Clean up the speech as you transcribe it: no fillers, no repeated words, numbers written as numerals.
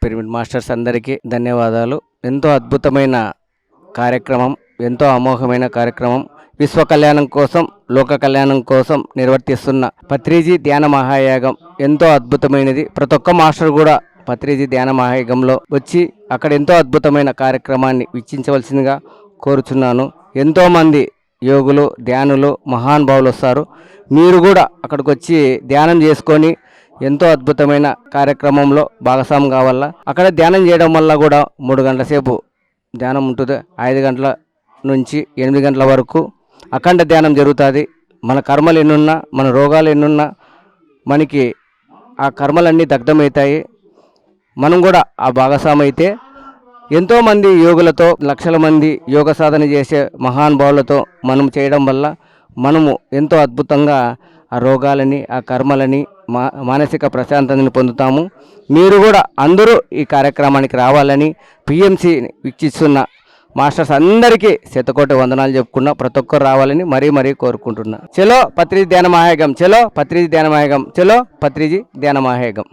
Pyramid masters అందరికీ ధన్యవాదాలు. ఎంతో అద్భుతమైన కార్యక్రమం, ఎంతో అమోఘమైన కార్యక్రమం. విశ్వ కళ్యాణం కోసం, లోక కళ్యాణం కోసం నిర్వర్తిస్తున్న పత్రిజీ ధ్యాన మహాయాగం ఎంతో అద్భుతమైనది. ప్రతి ఒక్క మాస్టర్ కూడా పత్రిజీ ధ్యాన మహాయాగంలో వచ్చి అక్కడ ఎంతో అద్భుతమైన కార్యక్రమాన్ని వీక్షించవలసిందిగా కోరుచున్నాను. ఎంతోమంది యోగులు, ధ్యానులు, మహానుభావులు వస్తారు. మీరు కూడా అక్కడికి వచ్చి ధ్యానం చేసుకొని ఎంతో అద్భుతమైన కార్యక్రమంలో భాగస్వామి కావాలా. అక్కడ ధ్యానం చేయడం వల్ల కూడా 3 గంటల సేపు ధ్యానం ఉంటుంది. 5 గంటల నుంచి 8 గంటల వరకు అఖండ ధ్యానం జరుగుతుంది. మన కర్మలు ఎన్నున్నా, మన రోగాలు ఎన్నున్నా మనకి ఆ కర్మలన్నీ దగ్ధమవుతాయి. మనం కూడా ఆ భాగస్వామి అయితే ఎంతోమంది యోగులతో, లక్షల మంది యోగ సాధన చేసే మహానుభావులతో మనం చేయడం వల్ల మనము ఎంతో అద్భుతంగా ఆ రోగాలని, ఆ కర్మలని, మానసిక ప్రశాంతతని పొందుతాము. మీరు కూడా అందరూ ఈ కార్యక్రమానికి రావాలని పిఎంసి వీక్షిస్తున్న మాస్టర్స్ అందరికీ శతకోటి వందనాలు చెప్పుకున్నా. ప్రతి ఒక్కరు రావాలని మరీ కోరుకుంటున్నా. చలో పత్రిజీ ధ్యాన మహాయాగం, చలో పత్రిజీ ధ్యాన మహాయాగం, చలో పత్రిజీ ధ్యాన మహాయాగం.